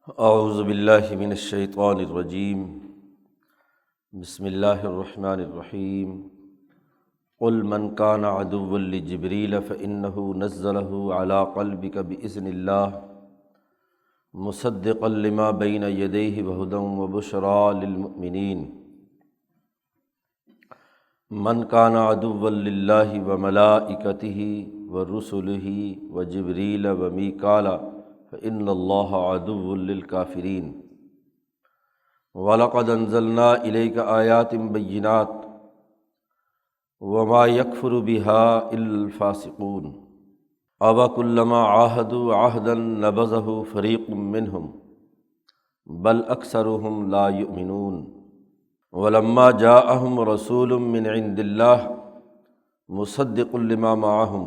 اعوذ باللہ من الشیطان الرجیم، بسم اللہ الرحمن الرحیم۔ قل من کان عدوا لجبریل فإنہ نزلہ علی قلبک بإذن اللہ مصدقا لما بین یدیہ وہدی وبشریٰ للمؤمنین۔ من کان عدوا للہ وملائکتہ ورسلہ وجبریل ومیکال فإن اللہ عدو للکافرین۔ وَلَقَدْ أَنزَلْنَا إِلَيْكَ آيَاتٍ بَيِّنَاتٍ وَمَا يَكْفُرُ بِهَا إِلَّا الْفَاسِقُونَ أَوَكُلَّمَا عَاهَدُوا عَهْدًا نَبَذَهُ فَرِيقٌ مِّنْهُمْ بَلْ أَكْثَرُهُمْ لَا يُؤْمِنُونَ۔ وَلَمَّا جَاءَهُمْ رَسُولٌ مِّنْ عِندِ اللَّهِ مُصَدِّقٌ لِّمَا مَعَهُمْ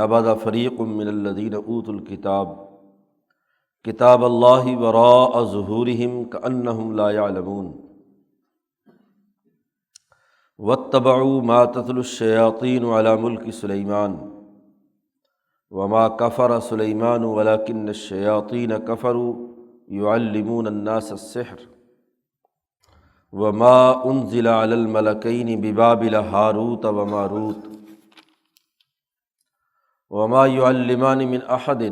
نَبَذَ فَرِيقٌ مِّنَ الَّذِينَ أُوتُوا الْكِتَابَ کتاب اللہ وراء ظہورہم کأنہم لا یعلمون۔ واتبعوا ما تتلو الشیاطین علی ملک سلیمان وما کفر سلیمان ولکن الشیاطین کفروا یعلمون الناس السحر وما انزل علی الملکین ببابل ہاروت وماروت وما یعلمان من احد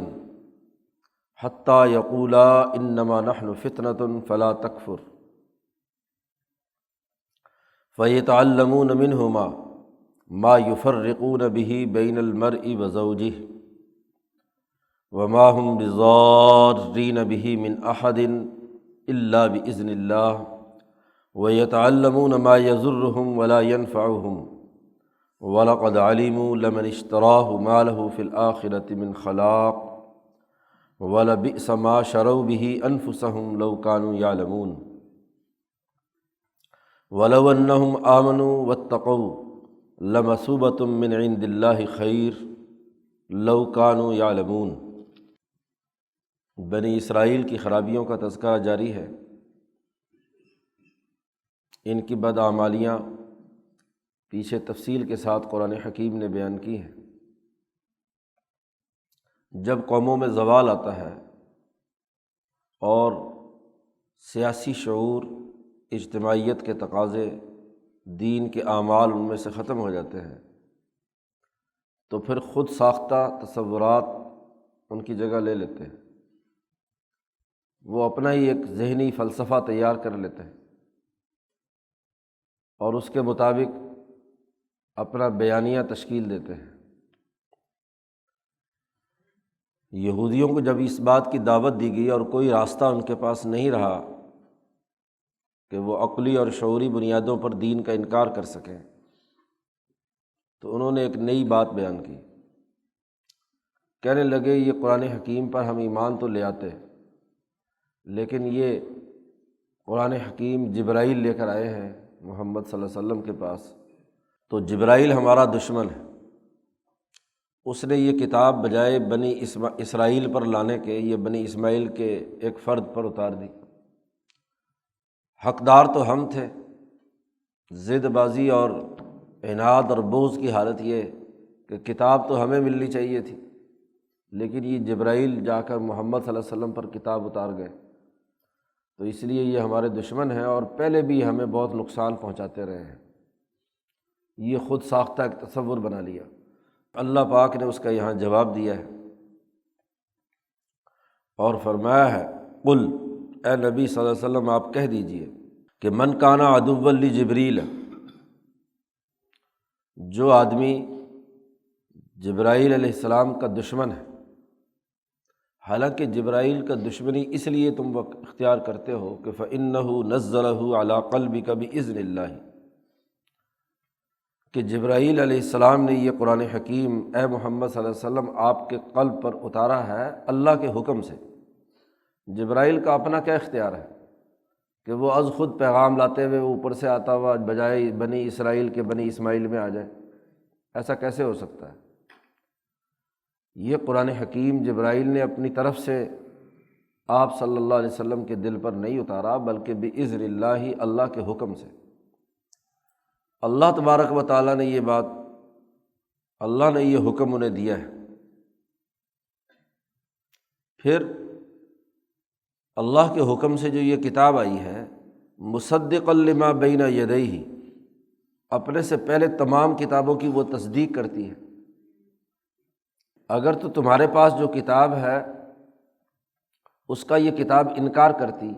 حتیٰ یقولا انما نحن فتنۃ فلا تکفر فیتعلمون منہما ما یفرقون به بین المرء وزوجہ وما هم بضارین به من احد الا بإذن اللہ ویتعلمون ما یضرهم ولا ينفعهم ولقد علموا لمن اشتراه ما له في الآخرة من خلاق وَلَبِئْسَ مَا شَرَوْا بِهِ أَنفُسَهُمْ لَوْ كَانُوا يَعْلَمُونَ۔ وَلَوْ أَنَّهُمْ آمَنُوا وَاتَّقَوْا لَمَثُوبَةٌ مِّنْ عِندِ اللَّهِ خَيْرٌ لَوْ كَانُوا يَعْلَمُونَ۔ بنی اسرائیل کی خرابیوں کا تذکرہ جاری ہے۔ ان کی بدعمالیاں پیچھے تفصیل کے ساتھ قرآن حکیم نے بیان کی ہیں۔ جب قوموں میں زوال آتا ہے اور سیاسی شعور، اجتماعیت کے تقاضے، دین کے اعمال ان میں سے ختم ہو جاتے ہیں تو پھر خود ساختہ تصورات ان کی جگہ لے لیتے ہیں۔ وہ اپنا ہی ایک ذہنی فلسفہ تیار کر لیتے ہیں اور اس کے مطابق اپنا بیانیہ تشکیل دیتے ہیں۔ یہودیوں کو جب اس بات کی دعوت دی گئی اور کوئی راستہ ان کے پاس نہیں رہا کہ وہ عقلی اور شعوری بنیادوں پر دین کا انکار کر سکیں، تو انہوں نے ایک نئی بات بیان کی۔ کہنے لگے یہ قرآن حکیم پر ہم ایمان تو لے آتے لیکن یہ قرآن حکیم جبرائیل لے کر آئے ہیں محمد صلی اللہ علیہ وسلم کے پاس، تو جبرائیل ہمارا دشمن ہے۔ اس نے یہ کتاب بجائے بنی اسرائیل پر لانے کے یہ بنی اسماعیل کے ایک فرد پر اتار دی۔ حقدار تو ہم تھے، ضد بازی اور عناد اور بغض کی حالت یہ کہ کتاب تو ہمیں ملنی چاہیے تھی، لیکن یہ جبرائیل جا کر محمد صلی اللہ علیہ وسلم پر کتاب اتار گئے، تو اس لیے یہ ہمارے دشمن ہیں اور پہلے بھی ہمیں بہت نقصان پہنچاتے رہے ہیں۔ یہ خود ساختہ ایک تصور بنا لیا۔ اللہ پاک نے اس کا یہاں جواب دیا ہے اور فرمایا ہے قل، اے نبی صلی اللہ علیہ وسلم آپ کہہ دیجئے کہ من کان عدوا لجبریل، جو آدمی جبرائیل علیہ السلام کا دشمن ہے، حالانکہ جبرائیل کا دشمنی اس لیے تم اختیار کرتے ہو کہ فإنہ نزلہ علی قلبک بإذن اللہ، کہ جبرائیل علیہ السلام نے یہ قرآن حکیم اے محمد صلی اللہ علیہ وسلم آپ کے قلب پر اتارا ہے اللہ کے حکم سے۔ جبرائیل کا اپنا کیا اختیار ہے کہ وہ از خود پیغام لاتے ہوئے اوپر سے آتا ہوا بجائے بنی اسرائیل کے بنی اسماعیل میں آ جائے؟ ایسا کیسے ہو سکتا ہے؟ یہ قرآن حکیم جبرائیل نے اپنی طرف سے آپ صلی اللہ علیہ وسلم کے دل پر نہیں اتارا، بلکہ بإذن اللہ، اللہ کے حکم سے۔ اللہ تبارک و تعالیٰ نے یہ بات، اللہ نے یہ حکم انہیں دیا ہے۔ پھر اللہ کے حکم سے جو یہ کتاب آئی ہے، مصدقا لما بین یدیہ، اپنے سے پہلے تمام کتابوں کی وہ تصدیق کرتی ہے۔ اگر تو تمہارے پاس جو کتاب ہے اس کا یہ کتاب انکار کرتی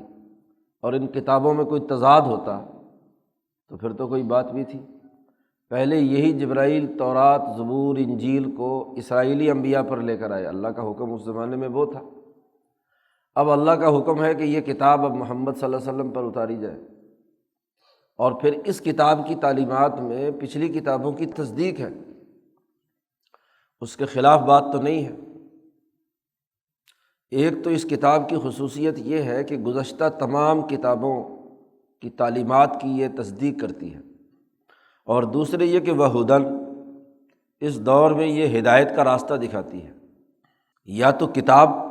اور ان کتابوں میں کوئی تضاد ہوتا تو پھر تو کوئی بات بھی تھی۔ پہلے یہی جبرائیل تورات، زبور، انجیل کو اسرائیلی انبیاء پر لے کر آئے، اللہ کا حکم اس زمانے میں وہ تھا۔ اب اللہ کا حکم ہے کہ یہ کتاب اب محمد صلی اللہ علیہ وسلم پر اتاری جائے، اور پھر اس کتاب کی تعلیمات میں پچھلی کتابوں کی تصدیق ہے، اس کے خلاف بات تو نہیں ہے۔ ایک تو اس کتاب کی خصوصیت یہ ہے کہ گزشتہ تمام کتابوں کی تعلیمات کی یہ تصدیق کرتی ہے، اور دوسرے یہ کہ وہ ہدن، اس دور میں یہ ہدایت کا راستہ دکھاتی ہے۔ یا تو کتاب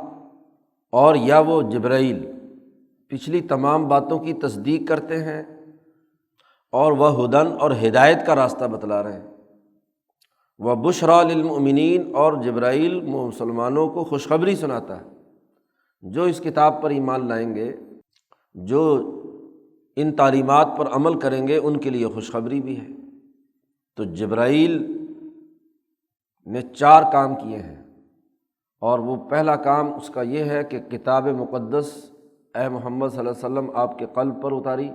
اور یا وہ جبرائیل پچھلی تمام باتوں کی تصدیق کرتے ہیں، اور وہ ہدن اور ہدایت کا راستہ بتلا رہے ہیں۔ وہ بشریٰ للمؤمنین، اور جبرائیل مسلمانوں کو خوشخبری سناتا ہے، جو اس کتاب پر ایمان لائیں گے، جو ان تعلیمات پر عمل کریں گے، ان کے لیے خوشخبری بھی ہے۔ تو جبرائیل نے 4 کام کیے ہیں، اور وہ پہلا کام اس کا یہ ہے کہ کتاب مقدس اے محمد صلی اللہ علیہ وسلم آپ کے قلب پر اتاری۔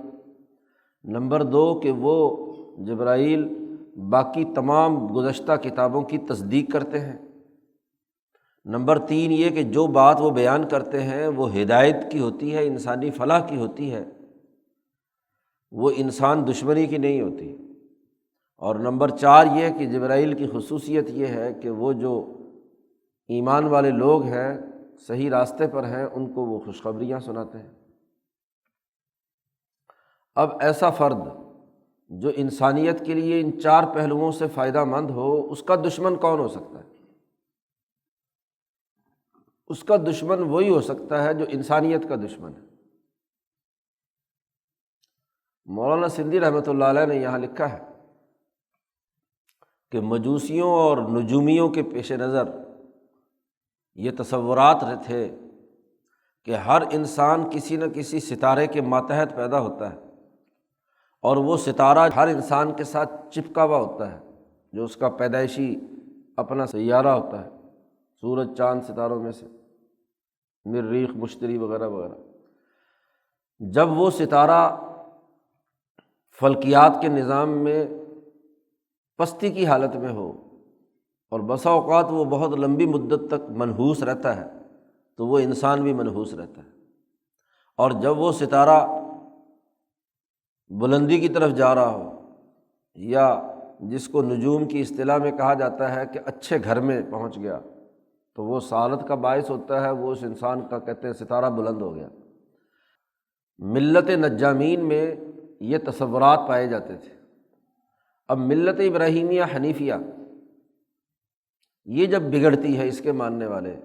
نمبر 2 کہ وہ جبرائیل باقی تمام گزشتہ کتابوں کی تصدیق کرتے ہیں۔ نمبر 3 یہ کہ جو بات وہ بیان کرتے ہیں وہ ہدایت کی ہوتی ہے، انسانی فلاح کی ہوتی ہے، وہ انسان دشمنی کی نہیں ہوتی۔ اور نمبر 4 یہ کہ جبرائیل کی خصوصیت یہ ہے کہ وہ جو ایمان والے لوگ ہیں، صحیح راستے پر ہیں، ان کو وہ خوشخبریاں سناتے ہیں۔ اب ایسا فرد جو انسانیت کے لیے ان 4 پہلوؤں سے فائدہ مند ہو، اس کا دشمن کون ہو سکتا ہے؟ اس کا دشمن وہی ہو سکتا ہے جو انسانیت کا دشمن ہے۔ مولانا سندھی رحمۃ اللہ علیہ نے یہاں لکھا ہے کہ مجوسیوں اور نجومیوں کے پیش نظر یہ تصورات تھے کہ ہر انسان کسی نہ کسی ستارے کے ماتحت پیدا ہوتا ہے، اور وہ ستارہ ہر انسان کے ساتھ چپکا ہوا ہوتا ہے، جو اس کا پیدائشی اپنا سیارہ ہوتا ہے، سورج، چاند، ستاروں میں سے مریخ، مشتری وغیرہ وغیرہ۔ جب وہ ستارہ فلکیات کے نظام میں پستی کی حالت میں ہو، اور بسا اوقات وہ بہت لمبی مدت تک منحوس رہتا ہے، تو وہ انسان بھی منحوس رہتا ہے۔ اور جب وہ ستارہ بلندی کی طرف جا رہا ہو، یا جس کو نجوم کی اصطلاح میں کہا جاتا ہے کہ اچھے گھر میں پہنچ گیا، تو وہ سعادت کا باعث ہوتا ہے، وہ اس انسان کا کہتے ہیں ستارہ بلند ہو گیا۔ ملت نجامین میں یہ تصورات پائے جاتے تھے۔ اب ملت ابراہیمیہ حنیفیہ یہ جب بگڑتی ہے اس کے ماننے والے،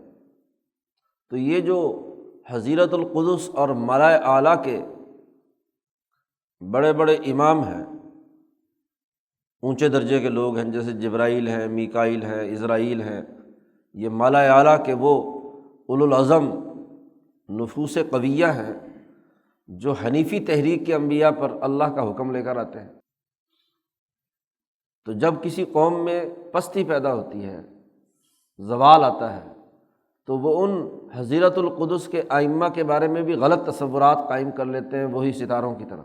تو یہ جو حضیرت القدس اور ملائے اعلیٰ کے بڑے بڑے امام ہیں، اونچے درجے کے لوگ ہیں، جیسے جبرائیل ہیں، میکائیل ہیں، عزرائیل ہیں، یہ ملائے اعلیٰ کے وہ اولو العزم نفوس قویہ ہیں جو حنیفی تحریک کے انبیاء پر اللہ کا حکم لے کر آتے ہیں۔ تو جب کسی قوم میں پستی پیدا ہوتی ہے، زوال آتا ہے، تو وہ ان حضیرت القدس کے ائمہ کے بارے میں بھی غلط تصورات قائم کر لیتے ہیں، وہی ستاروں کی طرح،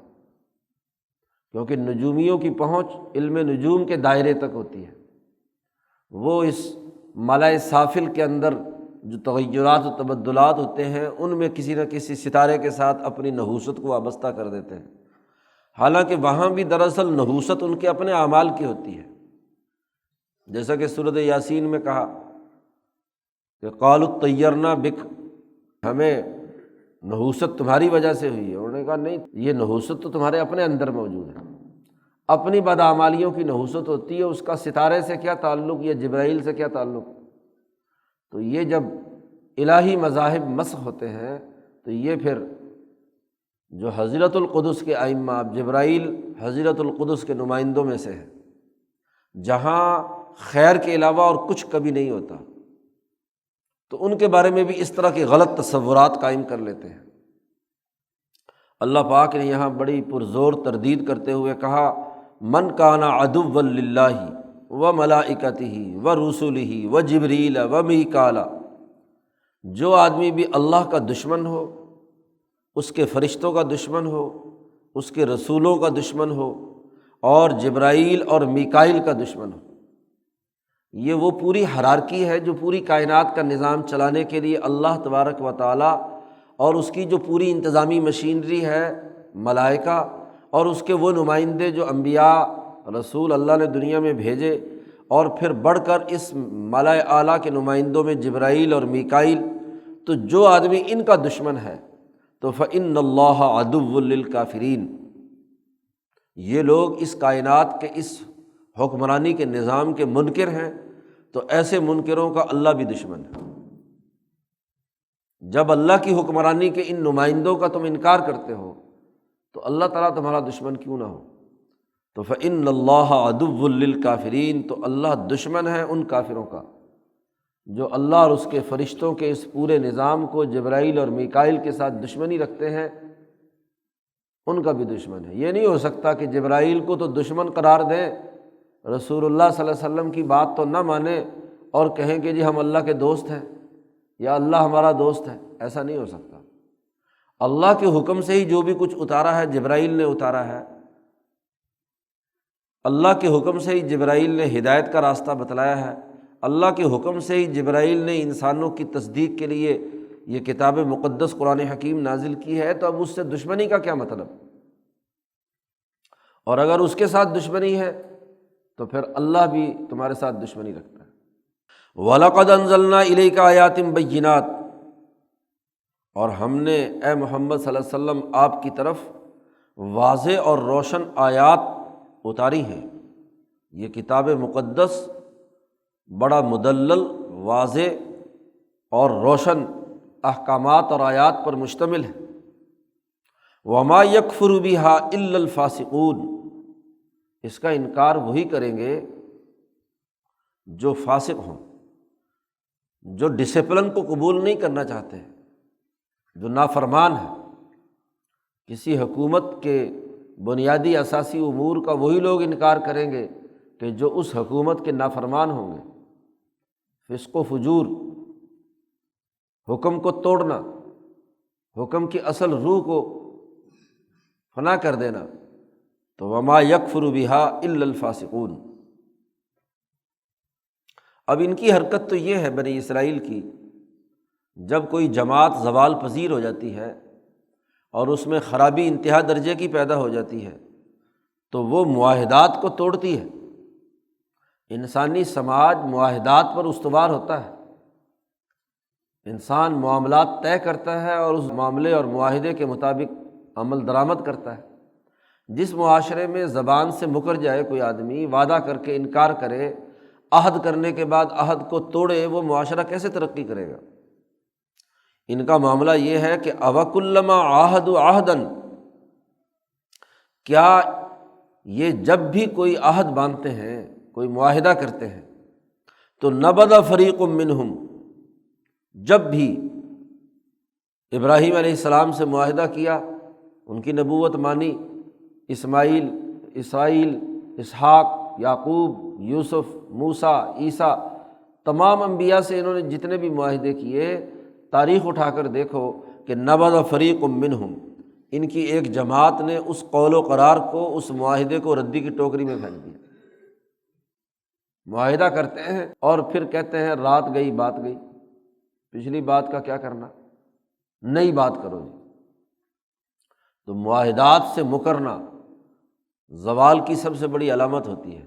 کیونکہ نجومیوں کی پہنچ علم نجوم کے دائرے تک ہوتی ہے۔ وہ اس ملائے سافل کے اندر جو تغیرات و تبدلات ہوتے ہیں، ان میں کسی نہ کسی ستارے کے ساتھ اپنی نحوست کو وابستہ کر دیتے ہیں، حالانکہ وہاں بھی دراصل نحوست ان کے اپنے اعمال کی ہوتی ہے۔ جیسا کہ سورۃ یاسین میں کہا کہ قالوا اطیرنا بک، ہمیں نحوست تمہاری وجہ سے ہوئی ہے۔ انہوں نے کہا نہیں، یہ نحوست تو تمہارے اپنے اندر موجود ہے، اپنی بدعمالیوں کی نحوست ہوتی ہے، اس کا ستارے سے کیا تعلق یا جبرائیل سے کیا تعلق؟ تو یہ جب الہی مذاہب مسخ ہوتے ہیں، تو یہ پھر جو حضرت القدس کے ائمہ، جبرائیل حضرت القدس کے نمائندوں میں سے ہے، جہاں خیر کے علاوہ اور کچھ کبھی نہیں ہوتا، تو ان کے بارے میں بھی اس طرح کے غلط تصورات قائم کر لیتے ہیں۔ اللہ پاک نے یہاں بڑی پرزور تردید کرتے ہوئے کہا من کان عدوا للہ و ملائکتہ و رسلہ و جبریل و میکال، جو آدمی بھی اللہ کا دشمن ہو، اس کے فرشتوں کا دشمن ہو، اس کے رسولوں کا دشمن ہو، اور جبرائیل اور میکائیل کا دشمن ہو، یہ وہ پوری ہرارکی ہے جو پوری کائنات کا نظام چلانے کے لیے اللہ تبارک و تعالیٰ اور اس کی جو پوری انتظامی مشینری ہے، ملائکہ اور اس کے وہ نمائندے جو انبیاء رسول اللہ نے دنیا میں بھیجے، اور پھر بڑھ کر اس ملائے اعلیٰ کے نمائندوں میں جبرائیل اور میکائیل، تو جو آدمی ان کا دشمن ہے تو فإن اللہ عدو للکافرین، یہ لوگ اس کائنات کے اس حکمرانی کے نظام کے منکر ہیں، تو ایسے منکروں کا اللہ بھی دشمن ہے۔ جب اللہ کی حکمرانی کے ان نمائندوں کا تم انکار کرتے ہو تو اللہ تعالیٰ تمہارا دشمن کیوں نہ ہو؟ تو فإن اللہ عدو للکافرین، تو اللہ دشمن ہے ان کافروں کا جو اللہ اور اس کے فرشتوں کے اس پورے نظام کو جبرائیل اور میکائیل کے ساتھ دشمنی رکھتے ہیں، ان کا بھی دشمن ہے۔ یہ نہیں ہو سکتا کہ جبرائیل کو تو دشمن قرار دیں، رسول اللہ صلی اللہ علیہ وسلم کی بات تو نہ مانیں اور کہیں کہ جی ہم اللہ کے دوست ہیں یا اللہ ہمارا دوست ہے، ایسا نہیں ہو سکتا۔ اللہ کے حکم سے ہی جو بھی کچھ اتارا ہے جبرائیل نے اتارا ہے، اللہ کے حکم سے ہی جبرائیل نے ہدایت کا راستہ بتلایا ہے، اللہ کے حکم سے ہی جبرائیل نے انسانوں کی تصدیق کے لیے یہ کتاب مقدس قرآن حکیم نازل کی ہے، تو اب اس سے دشمنی کا کیا مطلب؟ اور اگر اس کے ساتھ دشمنی ہے تو پھر اللہ بھی تمہارے ساتھ دشمنی رکھتا ہے۔ وَلَقَدْ أَنزَلْنَا إِلَيْكَ آيَاتٍ بَيِّنَاتٍ، اور ہم نے اے محمد صلی اللہ علیہ وسلم آپ کی طرف واضح اور روشن آیات اتاری ہیں۔ یہ کتاب مقدس بڑا مدلل، واضح اور روشن احکامات اور آیات پر مشتمل ہے۔ وَمَا يَكْفُرُ بِهَا إِلَّا الْفَاسِقُونَ، اس کا انکار وہی کریں گے جو فاسق ہوں، جو ڈسپلن کو قبول نہیں کرنا چاہتے ہیں، جو نافرمان ہے۔ کسی حکومت کے بنیادی اساسی امور کا وہی لوگ انکار کریں گے کہ جو اس حکومت کے نافرمان ہوں گے۔ فسق و فجور، حکم کو توڑنا، حکم کی اصل روح کو فنا کر دینا، تو وما یکفر بہا الا الفاسقون۔ اب ان کی حرکت تو یہ ہے بنی اسرائیل کی، جب کوئی جماعت زوال پذیر ہو جاتی ہے اور اس میں خرابی انتہا درجے کی پیدا ہو جاتی ہے تو وہ معاہدات کو توڑتی ہے۔ انسانی سماج معاہدات پر استوار ہوتا ہے، انسان معاملات طے کرتا ہے اور اس معاملے اور معاہدے کے مطابق عمل درآمد کرتا ہے۔ جس معاشرے میں زبان سے مکر جائے کوئی آدمی، وعدہ کر کے انکار کرے، عہد کرنے کے بعد عہد کو توڑے، وہ معاشرہ کیسے ترقی کرے گا؟ ان کا معاملہ یہ ہے کہ اوَکُلَّمَا عَاهَدُوا عَهْدًا، کیا یہ جب بھی کوئی عہد باندھتے ہیں، کوئی معاہدہ کرتے ہیں، تو نبذ فریق منہم، جب بھی ابراہیم علیہ السلام سے معاہدہ کیا، ان کی نبوت مانی، اسماعیل، اسرائیل، اسحاق، یعقوب، یوسف، موسیٰ، عیسیٰ، تمام انبیاء سے انہوں نے جتنے بھی معاہدے کیے، تاریخ اٹھا کر دیکھو کہ نبذ فریق منہم، ان کی ایک جماعت نے اس قول و قرار کو، اس معاہدے کو ردی کی ٹوکری میں پھینک دیا۔ معاہدہ کرتے ہیں اور پھر کہتے ہیں رات گئی بات گئی، پچھلی بات کا کیا کرنا، نئی بات کرو جی۔ تو معاہدات سے مکرنا زوال کی سب سے بڑی علامت ہوتی ہے۔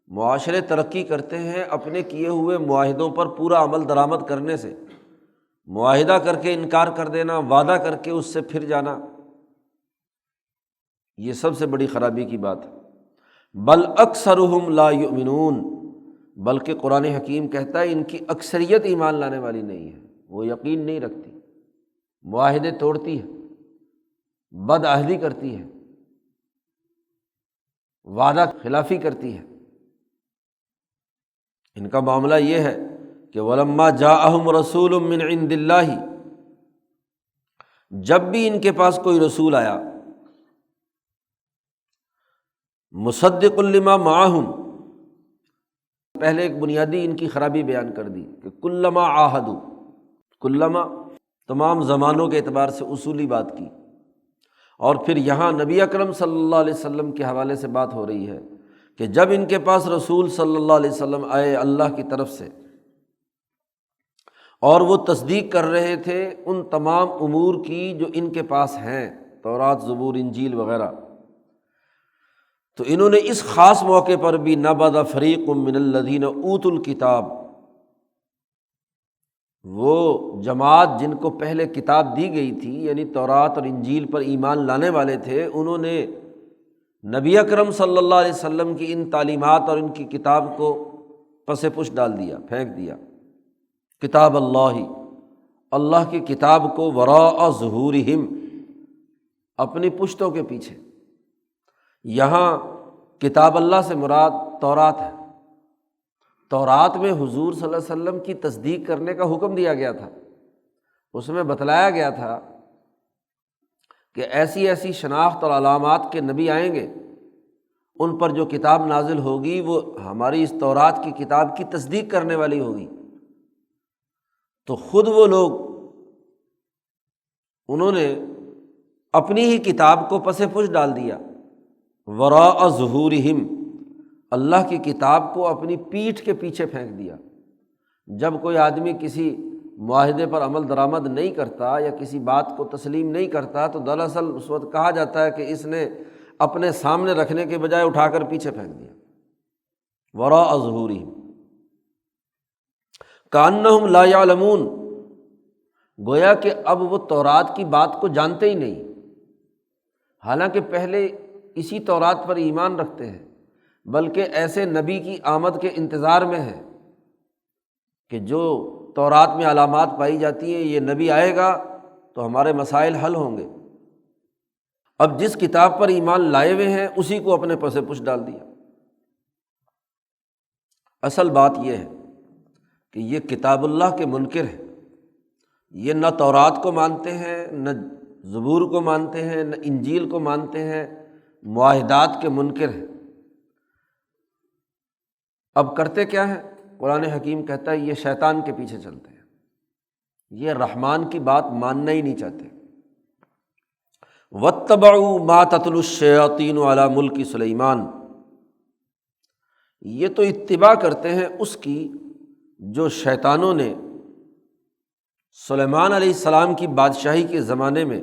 معاشرے ترقی کرتے ہیں اپنے کیے ہوئے معاہدوں پر پورا عمل درآمد کرنے سے، معاہدہ کر کے انکار کر دینا، وعدہ کر کے اس سے پھر جانا، یہ سب سے بڑی خرابی کی بات ہے۔ بل اکثرهم لا یؤمنون، بلکہ قرآن حکیم کہتا ہے ان کی اکثریت ایمان لانے والی نہیں ہے، وہ یقین نہیں رکھتی، معاہدے توڑتی ہے، بد عہدی کرتی ہے، وعدہ خلافی کرتی ہے۔ ان کا معاملہ یہ ہے کہ وَلَمَّا جَاءَهُمْ رَسُولٌ مِّنْ عِندِ اللَّهِ، جب بھی ان کے پاس کوئی رسول آیا، مصدق لما معہم، پہلے ایک بنیادی ان کی خرابی بیان کر دی کہ کلما عاہدوا، کلما تمام زمانوں کے اعتبار سے اصولی بات کی، اور پھر یہاں نبی اکرم صلی اللہ علیہ وسلم کے حوالے سے بات ہو رہی ہے کہ جب ان کے پاس رسول صلی اللہ علیہ وسلم آئے اللہ کی طرف سے اور وہ تصدیق کر رہے تھے ان تمام امور کی جو ان کے پاس ہیں، تورات، زبور، انجیل وغیرہ، تو انہوں نے اس خاص موقع پر بھی نبذ فریق من الذین اوتوا الکتاب، وہ جماعت جن کو پہلے کتاب دی گئی تھی یعنی تورات اور انجیل پر ایمان لانے والے تھے، انہوں نے نبی اکرم صلی اللہ علیہ وسلم کی ان تعلیمات اور ان کی کتاب کو پس پش ڈال دیا، پھینک دیا۔ کتاب اللہ کی کتاب کو وراء ظہورہم، اپنی پشتوں کے پیچھے۔ یہاں کتاب اللہ سے مراد تورات ہے۔ تورات میں حضور صلی اللہ علیہ وسلم کی تصدیق کرنے کا حکم دیا گیا تھا، اس میں بتلایا گیا تھا کہ ایسی ایسی شناخت اور علامات کے نبی آئیں گے، ان پر جو کتاب نازل ہوگی وہ ہماری اس تورات کی کتاب کی تصدیق کرنے والی ہوگی۔ تو خود وہ لوگ انہوں نے اپنی ہی کتاب کو پس پش ڈال دیا، وراء ظہورہم، اللہ کی کتاب کو اپنی پیٹھ کے پیچھے پھینک دیا۔ جب کوئی آدمی کسی معاہدے پر عمل درآمد نہیں کرتا یا کسی بات کو تسلیم نہیں کرتا تو دراصل اس وقت کہا جاتا ہے کہ اس نے اپنے سامنے رکھنے کے بجائے اٹھا کر پیچھے پھینک دیا، وراء ظہورہم، کأنہم لا یعلمون، گویا کہ اب وہ تورات کی بات کو جانتے ہی نہیں، حالانکہ پہلے اسی تورات پر ایمان رکھتے ہیں، بلکہ ایسے نبی کی آمد کے انتظار میں ہے کہ جو تورات میں علامات پائی جاتی ہیں، یہ نبی آئے گا تو ہمارے مسائل حل ہوں گے۔ اب جس کتاب پر ایمان لائے ہوئے ہیں اسی کو اپنے پس پش ڈال دیا۔ اصل بات یہ ہے کہ یہ کتاب اللہ کے منکر ہیں، یہ نہ تورات کو مانتے ہیں، نہ زبور کو مانتے ہیں، نہ انجیل کو مانتے ہیں، معاہدات کے منکر ہیں۔ اب کرتے کیا ہیں؟ قرآن حکیم کہتا ہے یہ شیطان کے پیچھے چلتے ہیں، یہ رحمان کی بات ماننا ہی نہیں چاہتے۔ واتبعوا ما تتلو الشیاطین علی ملک سلیمان، یہ تو اتباع کرتے ہیں اس کی جو شیطانوں نے سلیمان علیہ السلام کی بادشاہی کے زمانے میں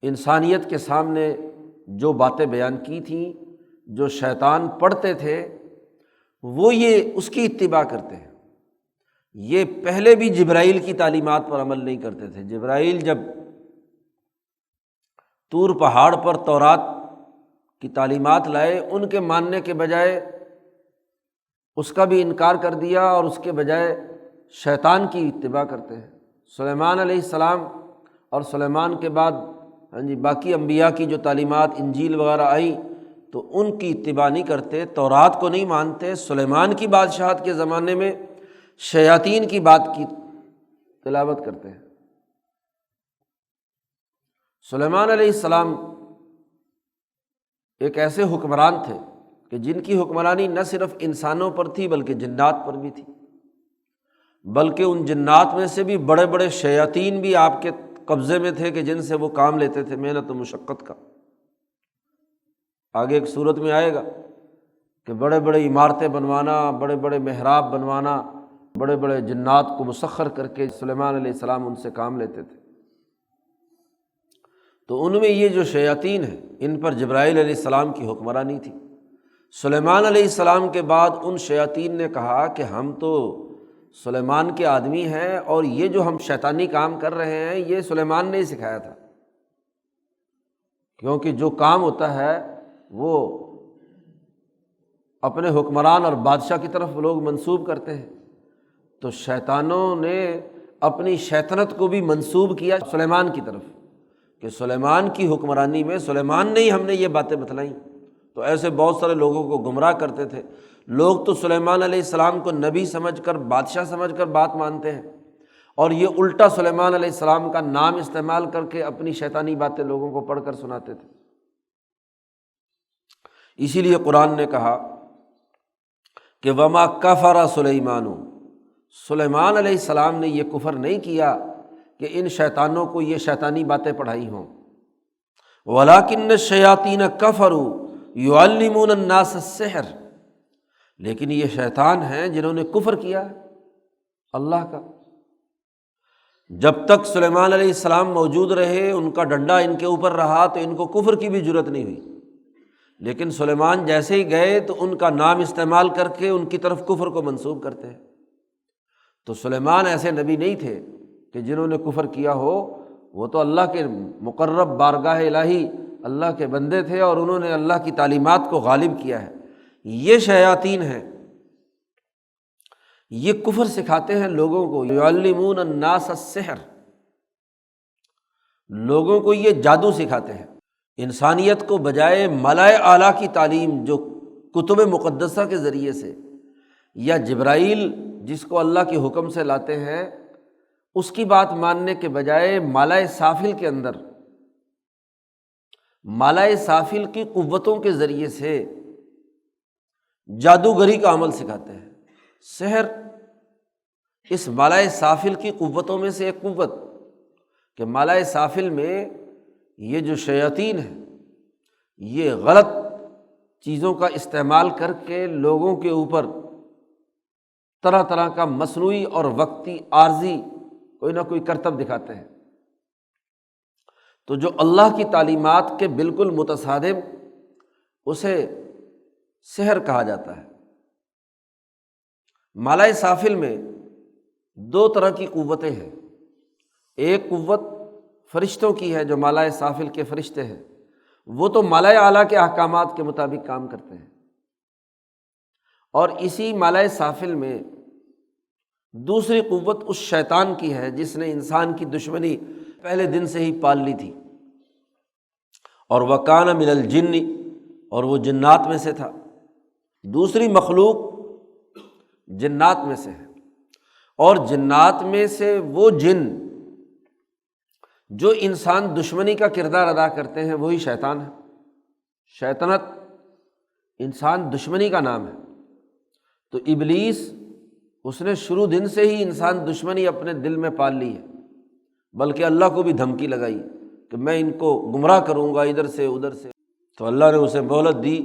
انسانیت کے سامنے جو باتیں بیان کی تھیں، جو شیطان پڑھتے تھے، وہ یہ اس کی اتباع کرتے ہیں۔ یہ پہلے بھی جبرائیل کی تعلیمات پر عمل نہیں کرتے تھے۔ جبرائیل جب طور پہاڑ پر تورات کی تعلیمات لائے، ان کے ماننے کے بجائے اس کا بھی انکار کر دیا اور اس کے بجائے شیطان کی اتباع کرتے ہیں۔ سلیمان علیہ السلام اور سلیمان کے بعد باقی انبیاء کی جو تعلیمات انجیل وغیرہ آئیں تو ان کی اتباع نہیں کرتے، تورات کو نہیں مانتے۔ سلیمان کی بادشاہت کے زمانے میں شیاطین کی بات کی تلاوت کرتے ہیں۔ سلیمان علیہ السلام ایک ایسے حکمران تھے کہ جن کی حکمرانی نہ صرف انسانوں پر تھی بلکہ جنات پر بھی تھی، بلکہ ان جنات میں سے بھی بڑے بڑے شیاطین بھی آپ کے قبضے میں تھے کہ جن سے وہ کام لیتے تھے محنت و مشقت کا۔ آگے ایک صورت میں آئے گا کہ بڑے بڑے عمارتیں بنوانا، بڑے بڑے محراب بنوانا، بڑے بڑے جنات کو مسخر کر کے سلیمان علیہ السلام ان سے کام لیتے تھے۔ تو ان میں یہ جو شیاطین ہیں ان پر جبرائیل علیہ السلام کی حکمرانی تھی۔ سلیمان علیہ السلام کے بعد ان شیاطین نے کہا کہ ہم تو سلیمان کے آدمی ہیں اور یہ جو ہم شیطانی کام کر رہے ہیں یہ سلیمان نے ہی سکھایا تھا، کیونکہ جو کام ہوتا ہے وہ اپنے حکمران اور بادشاہ کی طرف لوگ منسوب کرتے ہیں، تو شیطانوں نے اپنی شیطنت کو بھی منسوب کیا سلیمان کی طرف کہ سلیمان کی حکمرانی میں سلیمان نے ہی ہم نے یہ باتیں بتلائیں۔ تو ایسے بہت سارے لوگوں کو گمراہ کرتے تھے۔ لوگ تو سلیمان علیہ السلام کو نبی سمجھ کر، بادشاہ سمجھ کر بات مانتے ہیں، اور یہ الٹا سلیمان علیہ السلام کا نام استعمال کر کے اپنی شیطانی باتیں لوگوں کو پڑھ کر سناتے تھے۔ اسی لیے قرآن نے کہا کہ وما کفر سلیمان، سلیمان علیہ السلام نے یہ کفر نہیں کیا کہ ان شیطانوں کو یہ شیطانی باتیں پڑھائی ہوں، وَلَٰكِنَّ الشَّيَاطِينَ كَفَرُوا يُعَلِّمُونَ النَّاسَ السِّحْرَ، لیکن یہ شیطان ہیں جنہوں نے کفر کیا اللہ کا۔ جب تک سلیمان علیہ السلام موجود رہے، ان کا ڈنڈا ان کے اوپر رہا، تو ان کو کفر کی بھی جرت نہیں ہوئی، لیکن سلیمان جیسے ہی گئے تو ان کا نام استعمال کر کے ان کی طرف کفر کو منسوب کرتے ہیں۔ تو سلیمان ایسے نبی نہیں تھے کہ جنہوں نے کفر کیا ہو، وہ تو اللہ کے مقرب بارگاہ الہی اللہ کے بندے تھے اور انہوں نے اللہ کی تعلیمات کو غالب کیا ہے۔ یہ شیاطین ہیں، یہ کفر سکھاتے ہیں لوگوں کو، یعلمون الناس السحر، لوگوں کو یہ جادو سکھاتے ہیں۔ انسانیت کو بجائے ملائے اعلیٰ کی تعلیم جو کتب مقدسہ کے ذریعے سے یا جبرائیل جس کو اللہ کے حکم سے لاتے ہیں اس کی بات ماننے کے بجائے مالائے سافل کے اندر مالائے سافل کی قوتوں کے ذریعے سے جادوگری کا عمل سکھاتے ہیں۔ سحر اس مالائے سافل کی قوتوں میں سے ایک قوت کہ مالائے سافل میں یہ جو شیاطین ہیں یہ غلط چیزوں کا استعمال کر کے لوگوں کے اوپر طرح طرح کا مصنوعی اور وقتی عارضی کوئی نہ کوئی کرتب دکھاتے ہیں۔ تو جو اللہ کی تعلیمات کے بالکل متصادم، اسے سحر کہا جاتا ہے۔ مالائے سافل میں دو طرح کی قوتیں ہیں، ایک قوت فرشتوں کی ہے جو مالائے سافل کے فرشتے ہیں، وہ تو مالائے اعلیٰ کے احکامات کے مطابق کام کرتے ہیں، اور اسی مالائے سافل میں دوسری قوت اس شیطان کی ہے جس نے انسان کی دشمنی پہلے دن سے ہی پال لی تھی، اور وَكَانَ مِنَ الْجِنِّ، اور وہ جنات میں سے تھا۔ دوسری مخلوق جنات میں سے ہے، اور جنات میں سے وہ جن جو انسان دشمنی کا کردار ادا کرتے ہیں وہی شیطان ہے۔ شیطنت انسان دشمنی کا نام ہے، تو ابلیس اس نے شروع دن سے ہی انسان دشمنی اپنے دل میں پال لی ہے، بلکہ اللہ کو بھی دھمکی لگائی کہ میں ان کو گمراہ کروں گا ادھر سے ادھر سے، تو اللہ نے اسے مہلت دی،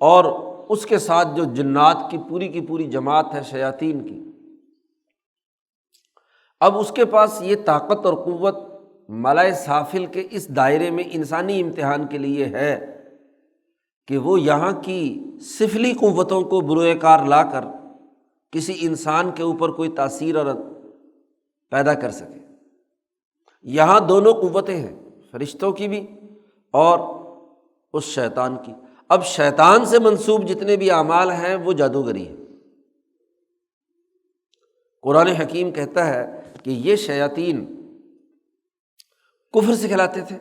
اور اس کے ساتھ جو جنات کی پوری جماعت ہے شیاطین کی، اب اس کے پاس یہ طاقت اور قوت ملائے سافل کے اس دائرے میں انسانی امتحان کے لیے ہے کہ وہ یہاں کی سفلی قوتوں کو بروئے کار لا کر کسی انسان کے اوپر کوئی تاثیر اور پیدا کر سکے۔ یہاں دونوں قوتیں ہیں، فرشتوں کی بھی اور اس شیطان کی۔ اب شیطان سے منسوب جتنے بھی اعمال ہیں وہ جادوگری ہے۔ قرآن حکیم کہتا ہے کہ یہ شیاطین کفر سکھلاتے تھے،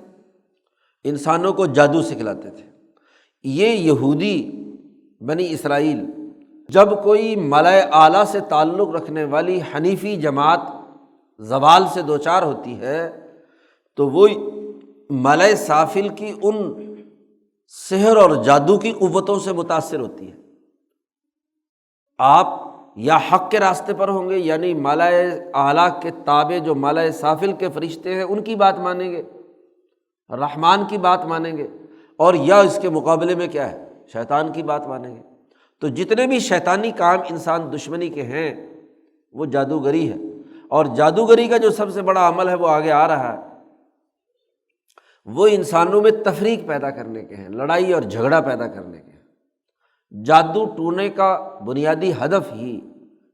انسانوں کو جادو سکھلاتے تھے۔ یہ یہودی بنی اسرائیل جب کوئی ملائے اعلیٰ سے تعلق رکھنے والی حنیفی جماعت زوال سے دوچار ہوتی ہے تو وہ ملائے سافل کی ان سحر اور جادو کی قوتوں سے متاثر ہوتی ہے۔ آپ یا حق کے راستے پر ہوں گے، یعنی ملائے اعلیٰ کے تابع جو ملائے سافل کے فرشتے ہیں ان کی بات مانیں گے، رحمان کی بات مانیں گے، اور یا اس کے مقابلے میں کیا ہے، شیطان کی بات مانیں گے۔ تو جتنے بھی شیطانی کام انسان دشمنی کے ہیں وہ جادوگری ہے، اور جادوگری کا جو سب سے بڑا عمل ہے وہ آگے آ رہا ہے، وہ انسانوں میں تفریق پیدا کرنے کے ہیں، لڑائی اور جھگڑا پیدا کرنے کے ہیں۔ جادو ٹونے کا بنیادی ہدف ہی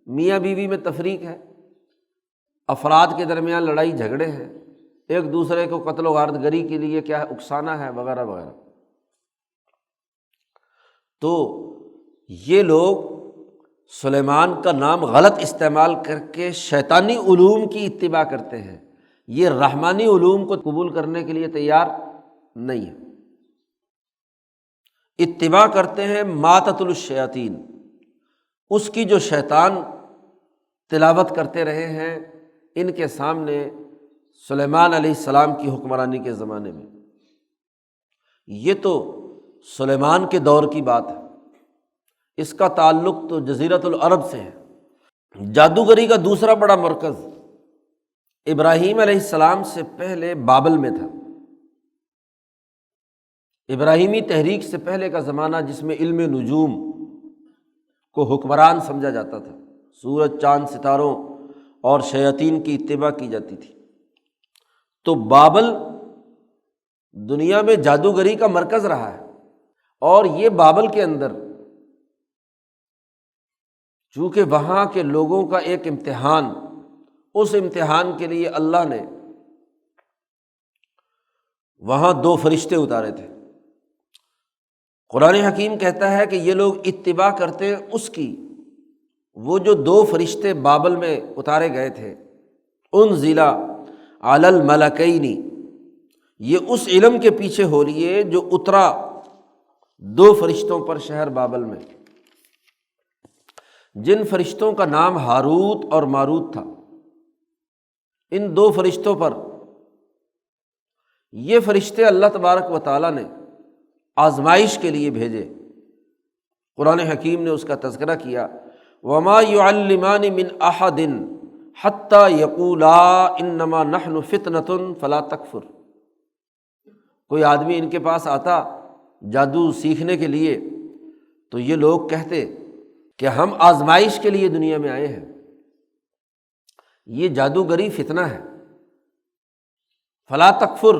میاں بیوی میں تفریق ہے، افراد کے درمیان لڑائی جھگڑے ہیں، ایک دوسرے کو قتل و غارت گری کے لیے کیا ہے، اکسانا ہے، وغیرہ وغیرہ۔ تو یہ لوگ سلیمان کا نام غلط استعمال کر کے شیطانی علوم کی اتباع کرتے ہیں، یہ رحمانی علوم کو قبول کرنے کے لیے تیار نہیں ہے، اتباع کرتے ہیں ما تتلو الشیاطین، اس کی جو شیطان تلاوت کرتے رہے ہیں ان کے سامنے سلیمان علیہ السلام کی حکمرانی کے زمانے میں۔ یہ تو سلیمان کے دور کی بات ہے، اس کا تعلق تو جزیرۃ العرب سے ہے۔ جادوگری کا دوسرا بڑا مرکز ابراہیم علیہ السلام سے پہلے بابل میں تھا۔ ابراہیمی تحریک سے پہلے کا زمانہ جس میں علم نجوم کو حکمران سمجھا جاتا تھا، سورج، چاند، ستاروں اور شیاطین کی اتباع کی جاتی تھی، تو بابل دنیا میں جادوگری کا مرکز رہا ہے۔ اور یہ بابل کے اندر چونکہ وہاں کے لوگوں کا ایک امتحان، اس امتحان کے لیے اللہ نے وہاں 2 فرشتے اتارے تھے۔ قرآن حکیم کہتا ہے کہ یہ لوگ اتباع کرتے ہیں اس کی، وہ جو 2 فرشتے بابل میں اتارے گئے تھے، انزل علی الملکین، یہ اس علم کے پیچھے ہو رہی ہے جو اترا 2 فرشتوں پر شہر بابل میں، جن فرشتوں کا نام ہاروت اور ماروت تھا۔ ان 2 فرشتوں پر یہ فرشتے اللہ تبارک و تعالیٰ نے آزمائش کے لیے بھیجے۔ قرآن حکیم نے اس کا تذکرہ کیا، وما يعلمان من احد حتى يقولا انما نحن فتنة فلا تکفر۔ کوئی آدمی ان کے پاس آتا جادو سیکھنے کے لیے تو یہ لوگ کہتے کہ ہم آزمائش کے لیے دنیا میں آئے ہیں، یہ جادوگری فتنہ ہے، فلا تکفر،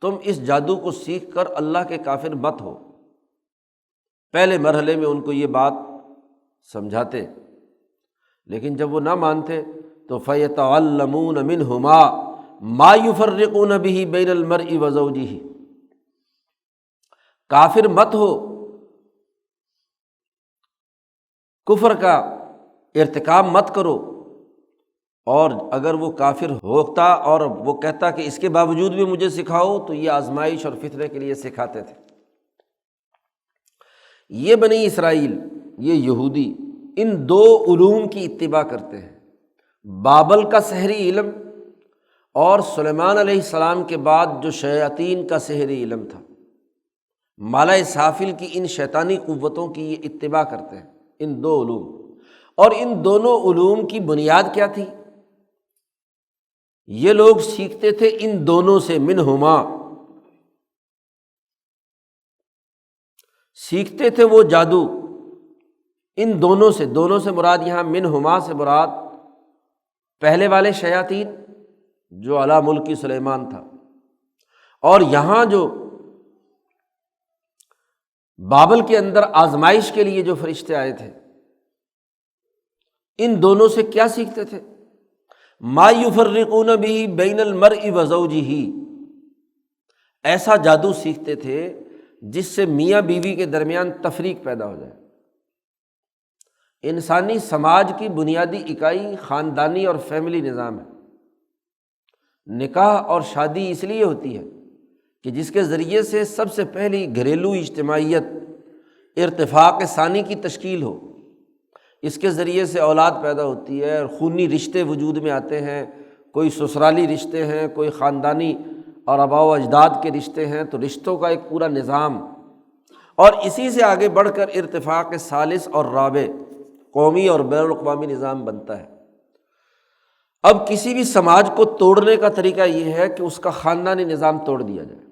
تم اس جادو کو سیکھ کر اللہ کے کافر مت ہو۔ پہلے مرحلے میں ان کو یہ بات سمجھاتے، لیکن جب وہ نہ مانتے تو فَيَتَعَلَّمُونَ مِنْهُمَا مَا يُفَرِّقُونَ بِهِ بَيْنَ الْمَرْءِ وَزَوْجِهِ، کافر مت ہو، کفر کا ارتکاب مت کرو۔ اور اگر وہ کافر ہوتا اور وہ کہتا کہ اس کے باوجود بھی مجھے سکھاؤ، تو یہ آزمائش اور فتنے کے لیے سکھاتے تھے۔ یہ بنی اسرائیل، یہ یہودی، ان 2 علوم کی اتباع کرتے ہیں، بابل کا سحری علم اور سلیمان علیہ السلام کے بعد جو شیاطین کا سحری علم تھا، مالائے سافل کی ان شیطانی قوتوں کی یہ اتباع کرتے ہیں، ان 2 علوم۔ اور ان دونوں علوم کی بنیاد کیا تھی؟ یہ لوگ سیکھتے تھے ان دونوں سے، منہما، سیکھتے تھے وہ جادو ان دونوں سے۔ دونوں سے مراد یہاں منہما سے مراد پہلے والے شیاطین جو علی ملک سلیمان تھا، اور یہاں جو بابل کے اندر آزمائش کے لیے جو فرشتے آئے تھے، ان دونوں سے کیا سیکھتے تھے؟ ما یفرقون بہ بین المرء وزوجہ، ایسا جادو سیکھتے تھے جس سے میاں بیوی کے درمیان تفریق پیدا ہو جائے۔ انسانی سماج کی بنیادی اکائی خاندانی اور فیملی نظام ہے۔ نکاح اور شادی اس لیے ہوتی ہے کہ جس کے ذریعے سے سب سے پہلی گھریلو اجتماعیت ارتفاق ثانی کی تشکیل ہو، اس کے ذریعے سے اولاد پیدا ہوتی ہے، اور خونی رشتے وجود میں آتے ہیں، کوئی سسرالی رشتے ہیں، کوئی خاندانی اور آباء و اجداد کے رشتے ہیں، تو رشتوں کا ایک پورا نظام، اور اسی سے آگے بڑھ کر ارتفاق ثالث اور رابع قومی اور بین الاقوامی نظام بنتا ہے۔ اب کسی بھی سماج کو توڑنے کا طریقہ یہ ہے کہ اس کا خاندانی نظام توڑ دیا جائے،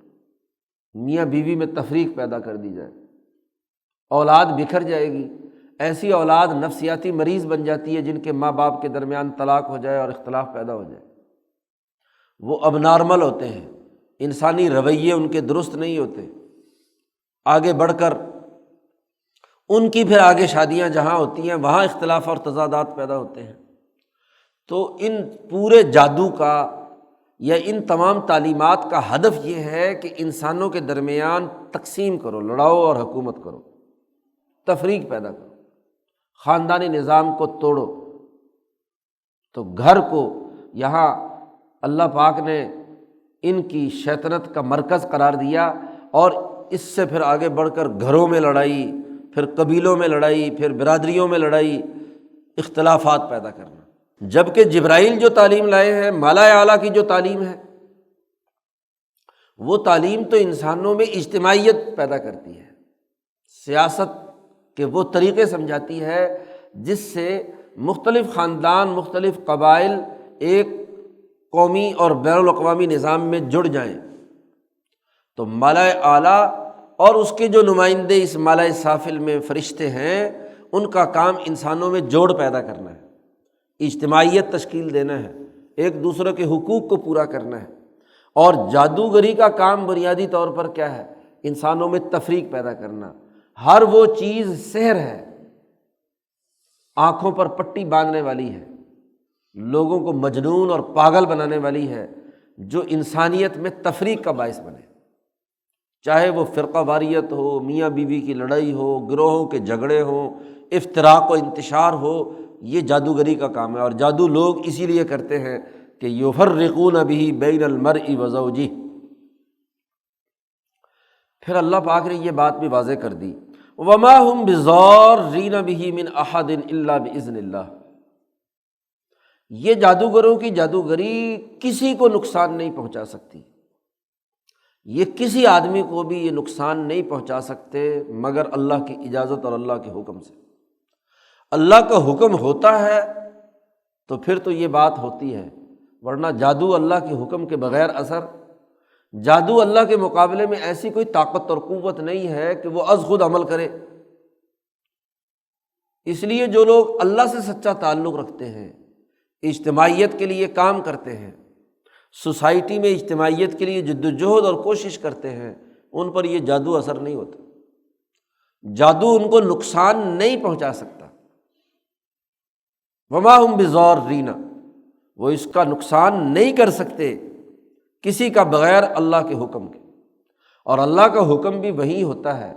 میاں بیوی میں تفریق پیدا کر دی جائے، اولاد بکھر جائے گی، ایسی اولاد نفسیاتی مریض بن جاتی ہے جن کے ماں باپ کے درمیان طلاق ہو جائے اور اختلاف پیدا ہو جائے، وہ اب نارمل ہوتے ہیں، انسانی رویے ان کے درست نہیں ہوتے، آگے بڑھ کر ان کی پھر آگے شادیاں جہاں ہوتی ہیں وہاں اختلاف اور تضادات پیدا ہوتے ہیں۔ تو ان پورے جادو کا یا ان تمام تعلیمات کا ہدف یہ ہے کہ انسانوں کے درمیان تقسیم کرو، لڑاؤ اور حکومت کرو، تفریق پیدا کرو، خاندانی نظام کو توڑو۔ تو گھر کو یہاں اللہ پاک نے ان کی شیطنت کا مرکز قرار دیا، اور اس سے پھر آگے بڑھ کر گھروں میں لڑائی، پھر قبیلوں میں لڑائی، پھر برادریوں میں لڑائی، اختلافات پیدا کرنا۔ جبکہ جبرائیل جو تعلیم لائے ہیں، مالا اعلیٰ کی جو تعلیم ہے، وہ تعلیم تو انسانوں میں اجتماعیت پیدا کرتی ہے، سیاست کے وہ طریقے سمجھاتی ہے جس سے مختلف خاندان، مختلف قبائل ایک قومی اور بین الاقوامی نظام میں جڑ جائیں۔ تو ملأ اعلیٰ اور اس کے جو نمائندے اس ملأ سافل میں فرشتے ہیں، ان کا کام انسانوں میں جوڑ پیدا کرنا ہے، اجتماعیت تشکیل دینا ہے، ایک دوسرے کے حقوق کو پورا کرنا ہے۔ اور جادوگری کا کام بنیادی طور پر کیا ہے؟ انسانوں میں تفریق پیدا کرنا۔ ہر وہ چیز سحر ہے، آنکھوں پر پٹی باندھنے والی ہے، لوگوں کو مجنون اور پاگل بنانے والی ہے، جو انسانیت میں تفریق کا باعث بنے، چاہے وہ فرقہ واریت ہو، میاں بیوی کی لڑائی ہو، گروہوں کے جھگڑے ہوں، افتراق و انتشار ہو۔ یہ جادوگری کا کام ہے، اور جادو لوگ اسی لیے کرتے ہیں کہ یفرقون بہ بین المرء وزوجہ۔ پھر اللہ پاک نے یہ بات بھی واضح کر دی، وما ہم بضارین بہ من احد الا باذن اللہ۔ یہ جادوگروں کی جادوگری کسی کو نقصان نہیں پہنچا سکتی، یہ کسی آدمی کو بھی یہ نقصان نہیں پہنچا سکتے مگر اللہ کی اجازت اور اللہ کے حکم سے۔ اللہ کا حکم ہوتا ہے تو پھر تو یہ بات ہوتی ہے، ورنہ جادو اللہ کے حکم کے بغیر اثر، جادو اللہ کے مقابلے میں ایسی کوئی طاقت اور قوت نہیں ہے کہ وہ از خود عمل کرے۔ اس لیے جو لوگ اللہ سے سچا تعلق رکھتے ہیں، اجتماعیت کے لیے کام کرتے ہیں، سوسائٹی میں اجتماعیت کے لیے جدوجہد اور کوشش کرتے ہیں، ان پر یہ جادو اثر نہیں ہوتا، جادو ان کو نقصان نہیں پہنچا سکتا۔ وما ہم بضارین، وہ اس کا نقصان نہیں کر سکتے کسی کا بغیر اللہ کے حکم کے۔ اور اللہ کا حکم بھی وہی ہوتا ہے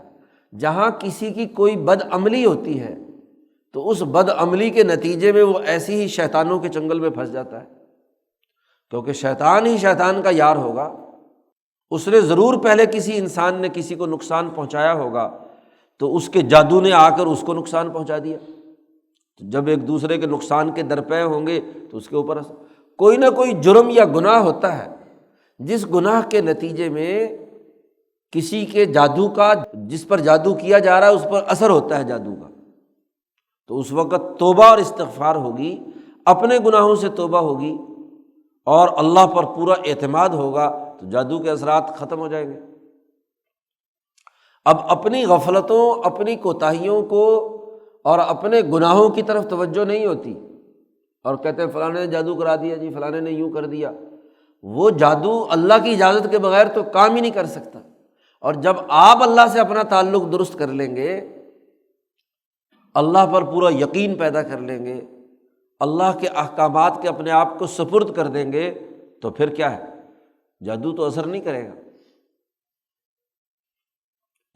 جہاں کسی کی کوئی بد عملی ہوتی ہے تو اس بد عملی کے نتیجے میں وہ ایسی ہی شیطانوں کے چنگل میں پھنس جاتا ہے، کیونکہ شیطان ہی شیطان کا یار ہوگا، اس نے ضرور پہلے کسی انسان نے کسی کو نقصان پہنچایا ہوگا تو اس کے جادو نے آ کر اس کو نقصان پہنچا دیا۔ تو جب ایک دوسرے کے نقصان کے درپے ہوں گے تو اس کے اوپر کوئی نہ کوئی جرم یا گناہ ہوتا ہے، جس گناہ کے نتیجے میں کسی کے جادو کا، جس پر جادو کیا جا رہا ہے اس پر اثر ہوتا ہے جادو کا، تو اس وقت توبہ اور استغفار ہوگی، اپنے گناہوں سے توبہ ہوگی اور اللہ پر پورا اعتماد ہوگا تو جادو کے اثرات ختم ہو جائیں گے۔ اب اپنی غفلتوں، اپنی کوتاہیوں کو اور اپنے گناہوں کی طرف توجہ نہیں ہوتی، اور کہتے ہیں فلاں نے جادو کرا دیا جی، فلاں نے یوں کر دیا۔ وہ جادو اللہ کی اجازت کے بغیر تو کام ہی نہیں کر سکتا، اور جب آپ اللہ سے اپنا تعلق درست کر لیں گے، اللہ پر پورا یقین پیدا کر لیں گے، اللہ کے احکامات کے اپنے آپ کو سپرد کر دیں گے، تو پھر کیا ہے، جادو تو اثر نہیں کرے گا۔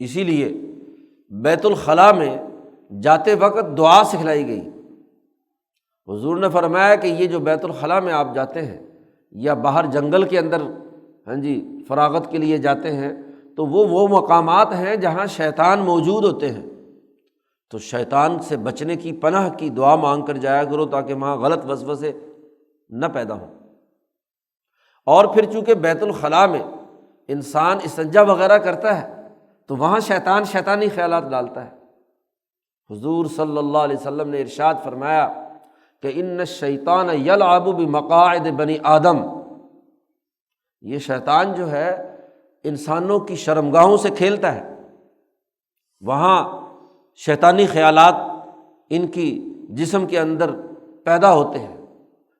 اسی لیے بیت الخلاء میں جاتے وقت دعا سکھلائی گئی۔ حضور نے فرمایا کہ یہ جو بیت الخلاء میں آپ جاتے ہیں یا باہر جنگل کے اندر فراغت کے لیے جاتے ہیں، تو وہ مقامات ہیں جہاں شیطان موجود ہوتے ہیں، تو شیطان سے بچنے کی پناہ کی دعا مانگ کر جایا کرو تاکہ وہاں غلط وسوسے نہ پیدا ہوں۔ اور پھر چونکہ بیت الخلاء میں انسان استنجا وغیرہ کرتا ہے تو وہاں شیطان شیطانی خیالات ڈالتا ہے۔ حضور صلی اللہ علیہ وسلم نے ارشاد فرمایا کہ ان الشیطان یلعب بمقاعد بنی آدم، یہ شیطان جو ہے انسانوں کی شرمگاہوں سے کھیلتا ہے، وہاں شیطانی خیالات ان کی جسم کے اندر پیدا ہوتے ہیں۔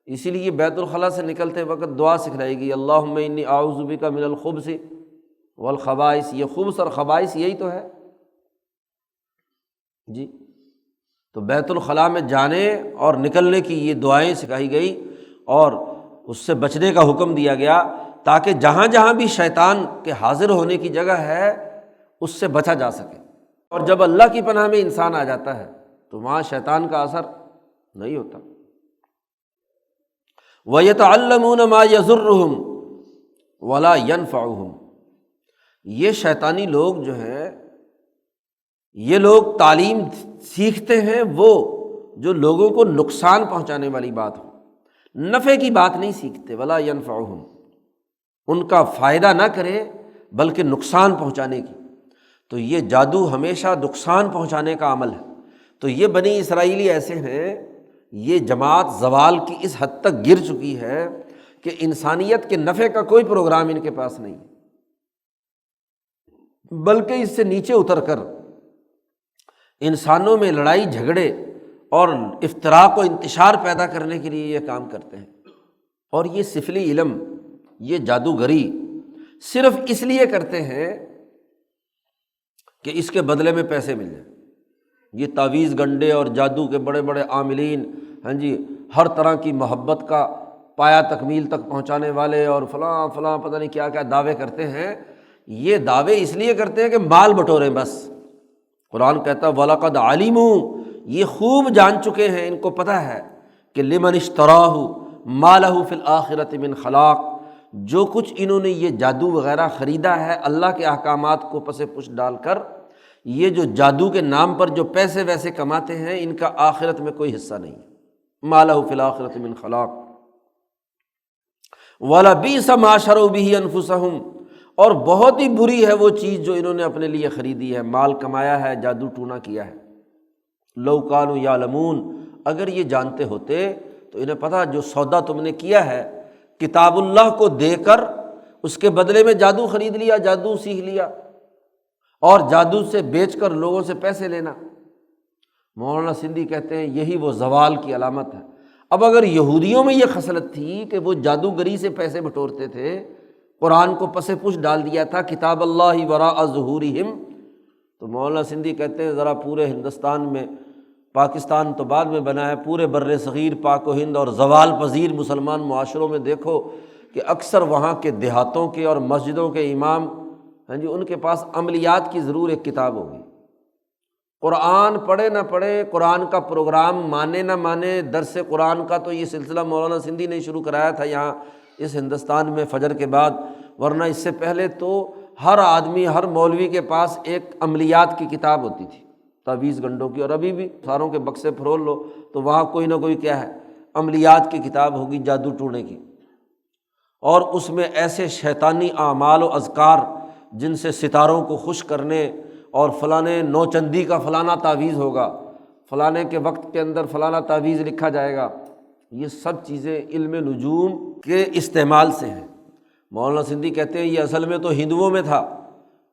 اسی لیے بیت الخلاء سے نکلتے وقت دعا سکھلائی گئی، اللہم انی اعوذ بک من الخبث والخبائث۔ یہ خبث اور خبائث یہی تو ہے جی۔ تو بیت الخلاء میں جانے اور نکلنے کی یہ دعائیں سکھائی گئی اور اس سے بچنے کا حکم دیا گیا تاکہ جہاں جہاں بھی شیطان کے حاضر ہونے کی جگہ ہے اس سے بچا جا سکے۔ اور جب اللہ کی پناہ میں انسان آ جاتا ہے تو وہاں شیطان کا اثر نہیں ہوتا۔ وَيَتَعَلَّمُونَ مَا يَضُرُّهُمْ وَلَا يَنفَعُهُمْ۔ یہ شیطانی لوگ جو ہیں، یہ لوگ تعلیم سیکھتے ہیں وہ جو لوگوں کو نقصان پہنچانے والی بات ہو، نفع کی بات نہیں سیکھتے۔ وَلَا يَنفَعُهُمْ، ان کا فائدہ نہ کرے بلکہ نقصان پہنچانے کی۔ تو یہ جادو ہمیشہ نقصان پہنچانے کا عمل ہے۔ تو یہ بنی اسرائیلی ایسے ہیں، یہ جماعت زوال کی اس حد تک گر چکی ہے کہ انسانیت کے نفع کا کوئی پروگرام ان کے پاس نہیں، بلکہ اس سے نیچے اتر کر انسانوں میں لڑائی جھگڑے اور افتراق و انتشار پیدا کرنے کے لیے یہ کام کرتے ہیں۔ اور یہ سفلی علم، یہ جادوگری صرف اس لیے کرتے ہیں کہ اس کے بدلے میں پیسے مل جائیں۔ یہ تعویذ گنڈے اور جادو کے بڑے بڑے عاملین، ہر طرح کی محبت کا پایا تکمیل تک پہنچانے والے اور فلاں فلاں پتہ نہیں کیا کیا دعوے کرتے ہیں۔ یہ دعوے اس لیے کرتے ہیں کہ مال بٹوریں بس۔ قرآن کہتا ہے وَلَقَدْ عَلِمُوا، یہ خوب جان چکے ہیں، ان کو پتہ ہے کہ لمن اشتراہ ما لہ فی الآخرۃ من خلاق، جو کچھ انہوں نے یہ جادو وغیرہ خریدا ہے اللہ کے احکامات کو پس پش ڈال کر، یہ جو جادو کے نام پر جو پیسے ویسے کماتے ہیں، ان کا آخرت میں کوئی حصہ نہیں، ما لہ فی الآخرۃ من خلاق۔ وَلَبِئْسَ مَا شَرَوْا بِهِ أَنفُسَهُمْ، اور بہت ہی بری ہے وہ چیز جو انہوں نے اپنے لیے خریدی ہے، مال کمایا ہے، جادو ٹونا کیا ہے۔ لَوْ كَانُوا يَعْلَمُونَ، اگر یہ جانتے ہوتے تو انہیں پتہ جو سودا تم نے کیا ہے کتاب اللہ کو دے کر، اس کے بدلے میں جادو خرید لیا، جادو سیکھ لیا اور جادو سے بیچ کر لوگوں سے پیسے لینا۔ مولانا سندھی کہتے ہیں یہی وہ زوال کی علامت ہے۔ اب اگر یہودیوں میں یہ خصلت تھی کہ وہ جادوگری سے پیسے بٹورتے تھے، قرآن کو پس پش ڈال دیا تھا کتاب اللہ وراء ظہورہم، تو مولانا سندھی کہتے ہیں ذرا پورے ہندوستان میں، پاکستان تو بعد میں بنا ہے، پورے بر صغیر پاک و ہند اور زوال پذیر مسلمان معاشروں میں دیکھو کہ اکثر وہاں کے دیہاتوں کے اور مسجدوں کے امام ان کے پاس عملیات کی ضرور ایک کتاب ہوگی۔ قرآن پڑھے نہ پڑھے، قرآن کا پروگرام مانے نہ مانے، درس قرآن کا تو یہ سلسلہ مولانا سندھی نے شروع کرایا تھا یہاں اس ہندوستان میں فجر کے بعد، ورنہ اس سے پہلے تو ہر آدمی، ہر مولوی کے پاس ایک عملیات کی کتاب ہوتی تھی، تعویذ گنڈوں کی، اور ابھی بھی ساروں کے بکسے پھرول لو تو وہاں کوئی نہ کوئی کیا ہے، عملیات کی کتاب ہوگی جادو ٹونے کی، اور اس میں ایسے شیطانی اعمال و اذکار جن سے ستاروں کو خوش کرنے، اور فلانے نوچندی کا فلانا تعویذ ہوگا، فلانے کے وقت کے اندر فلانا تعویذ لکھا جائے گا، یہ سب چیزیں علم نجوم کے استعمال سے ہیں۔ مولانا سندھی کہتے ہیں یہ اصل میں تو ہندوؤں میں تھا،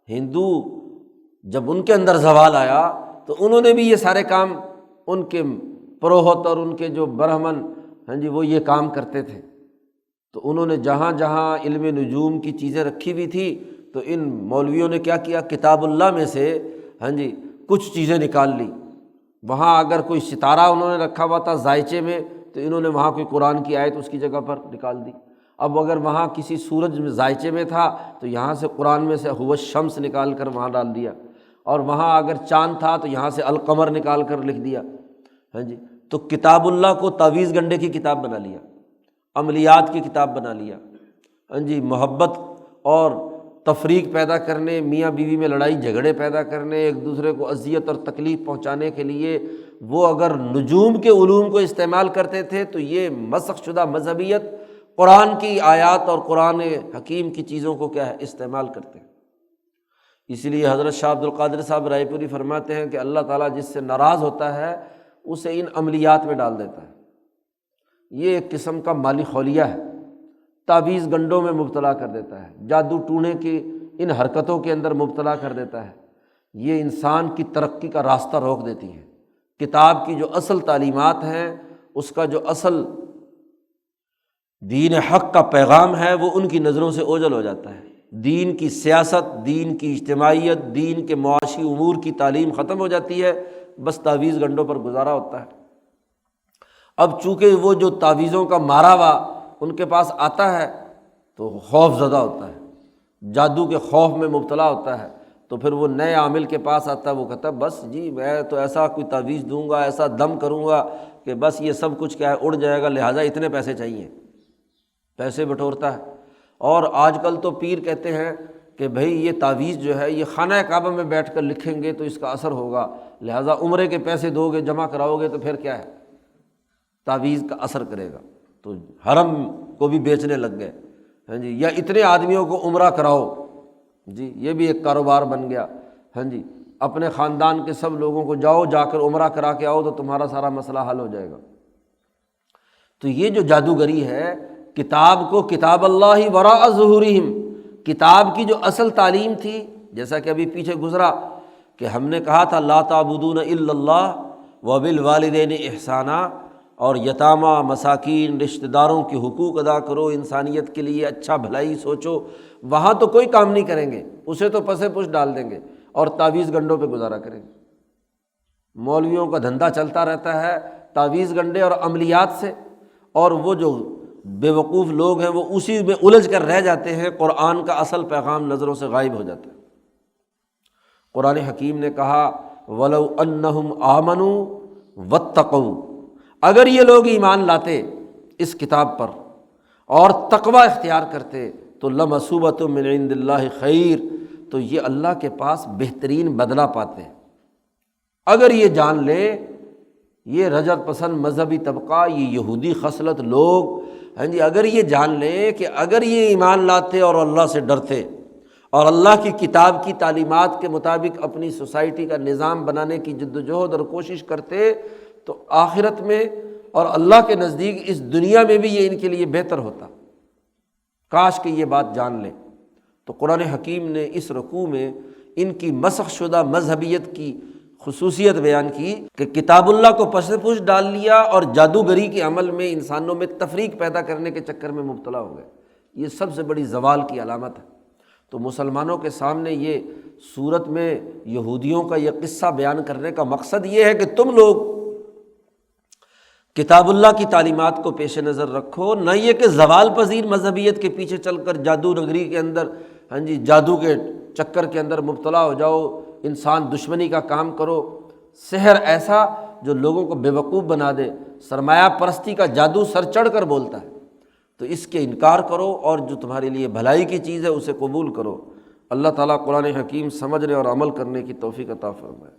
ہندو جب ان کے اندر زوال آیا تو انہوں نے بھی یہ سارے کام، ان کے پروہت اور ان کے جو برہمن وہ یہ کام کرتے تھے، تو انہوں نے جہاں جہاں علم نجوم کی چیزیں رکھی ہوئی تھی تو ان مولویوں نے کیا کیا، کتاب اللہ میں سے کچھ چیزیں نکال لی۔ وہاں اگر کوئی ستارہ انہوں نے رکھا ہوا تھا زائچے میں تو انہوں نے وہاں کوئی قرآن کی آیت اس کی جگہ پر نکال دی۔ اب اگر وہاں کسی سورج میں زائچے میں تھا تو یہاں سے قرآن میں سے هو الشمس نکال کر وہاں ڈال دیا، اور وہاں اگر چاند تھا تو یہاں سے القمر نکال کر لکھ دیا۔ تو کتاب اللہ کو تعویذ گنڈے کی کتاب بنا لیا، عملیات کی کتاب بنا لیا۔ محبت اور تفریق پیدا کرنے، میاں بیوی میں لڑائی جھگڑے پیدا کرنے، ایک دوسرے کو اذیت اور تکلیف پہنچانے کے لیے وہ اگر نجوم کے علوم کو استعمال کرتے تھے تو یہ مسخ شدہ مذہبیت قرآن کی آیات اور قرآن حکیم کی چیزوں کو کیا ہے استعمال کرتے ہیں۔ اسی لیے حضرت شاہ عبد القادر صاحب رائے پوری فرماتے ہیں کہ اللہ تعالیٰ جس سے ناراض ہوتا ہے اسے ان عملیات میں ڈال دیتا ہے۔ یہ ایک قسم کا مالی خولیہ ہے، تعویذ گنڈوں میں مبتلا کر دیتا ہے، جادو ٹونے کی ان حرکتوں کے اندر مبتلا کر دیتا ہے۔ یہ انسان کی ترقی کا راستہ روک دیتی ہے۔ کتاب کی جو اصل تعلیمات ہیں، اس کا جو اصل دین حق کا پیغام ہے وہ ان کی نظروں سے اوجھل ہو جاتا ہے۔ دین کی سیاست، دین کی اجتماعیت، دین کے معاشی امور کی تعلیم ختم ہو جاتی ہے، بس تعویذ گنڈوں پر گزارا ہوتا ہے۔ اب چونکہ وہ جو تعویذوں کا مارا ہوا ان کے پاس آتا ہے تو خوف زدہ ہوتا ہے، جادو کے خوف میں مبتلا ہوتا ہے، تو پھر وہ نئے عامل کے پاس آتا ہے، وہ کہتا ہے بس جی میں تو ایسا کوئی تعویذ دوں گا، ایسا دم کروں گا کہ بس یہ سب کچھ کیا ہے اڑ جائے گا، لہٰذا اتنے پیسے چاہیے، پیسے بٹورتا ہے۔ اور آج کل تو پیر کہتے ہیں کہ بھئی یہ تعویذ جو ہے یہ خانہ کعبہ میں بیٹھ کر لکھیں گے تو اس کا اثر ہوگا، لہٰذا عمرے کے پیسے دو گے، جمع کراؤ گے تو پھر کیا ہے تعویذ کا اثر کرے گا، تو حرم کو بھی بیچنے لگ گئے۔ ہاں جی، یا اتنے آدمیوں کو عمرہ کراؤ، جی یہ بھی ایک کاروبار بن گیا، ہاں جی، اپنے خاندان کے سب لوگوں کو جاؤ، جا کر عمرہ کرا کے آؤ تو تمہارا سارا مسئلہ حل ہو جائے گا۔ تو یہ جو جادوگری ہے، کتاب کو کتاب اللہ وراء ظہورہم، کتاب کی جو اصل تعلیم تھی، جیسا کہ ابھی پیچھے گزرا کہ ہم نے کہا تھا لا تعبدون الا اللہ وبالوالدین احسانا، اور یتامہ مساکین رشتہ داروں کے حقوق ادا کرو، انسانیت کے لیے اچھا بھلائی سوچو، وہاں تو کوئی کام نہیں کریں گے، اسے تو پسے پش ڈال دیں گے اور تعویذ گنڈوں پہ گزارا کریں گے۔ مولویوں کا دھندا چلتا رہتا ہے تعویذ گنڈے اور عملیات سے، اور وہ جو بے وقوف لوگ ہیں وہ اسی میں الجھ کر رہ جاتے ہیں، قرآن کا اصل پیغام نظروں سے غائب ہو جاتا ہے۔ قرآن حکیم نے کہا وَلَوْ أَنَّهُمْ آمَنُوا وَاتَّقَوْا، اگر یہ لوگ ایمان لاتے اس کتاب پر اور تقوی اختیار کرتے تو لَمَثُوبَةٌ مِّنْ عِندِ اللَّهِ خَيْرٌ، تو یہ اللہ کے پاس بہترین بدلہ پاتے۔ اگر یہ جان لے، یہ رجعت پسند مذہبی طبقہ، یہ یہودی خصلت لوگ، ہاں جی، اگر یہ جان لے کہ اگر یہ ایمان لاتے اور اللہ سے ڈرتے اور اللہ کی کتاب کی تعلیمات کے مطابق اپنی سوسائٹی کا نظام بنانے کی جدوجہد اور کوشش کرتے، تو آخرت میں اور اللہ کے نزدیک اس دنیا میں بھی یہ ان کے لیے بہتر ہوتا۔ کاش کہ یہ بات جان لیں۔ تو قرآن حکیم نے اس رکوع میں ان کی مسخ شدہ مذہبیت کی خصوصیت بیان کی کہ کتاب اللہ کو پس پش ڈال لیا اور جادوگری کے عمل میں انسانوں میں تفریق پیدا کرنے کے چکر میں مبتلا ہو گئے۔ یہ سب سے بڑی زوال کی علامت ہے۔ تو مسلمانوں کے سامنے یہ صورت میں یہودیوں کا یہ قصہ بیان کرنے کا مقصد یہ ہے کہ تم لوگ کتاب اللہ کی تعلیمات کو پیش نظر رکھو، نہ یہ کہ زوال پذیر مذہبیت کے پیچھے چل کر جادو نگری کے اندر، ہاں جی، جادو کے چکر کے اندر مبتلا ہو جاؤ، انسان دشمنی کا کام کرو، سحر ایسا جو لوگوں کو بے وقوف بنا دے، سرمایہ پرستی کا جادو سر چڑھ کر بولتا ہے، تو اس کے انکار کرو اور جو تمہارے لیے بھلائی کی چیز ہے اسے قبول کرو۔ اللہ تعالیٰ قرآن حکیم سمجھنے اور عمل کرنے کی توفیق عطا فرمائے۔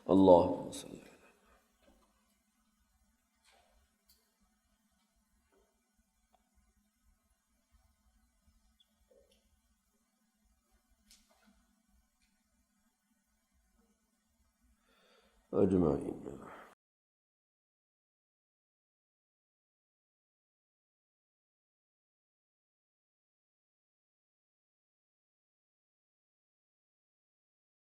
اللہم صلی اجمعین۔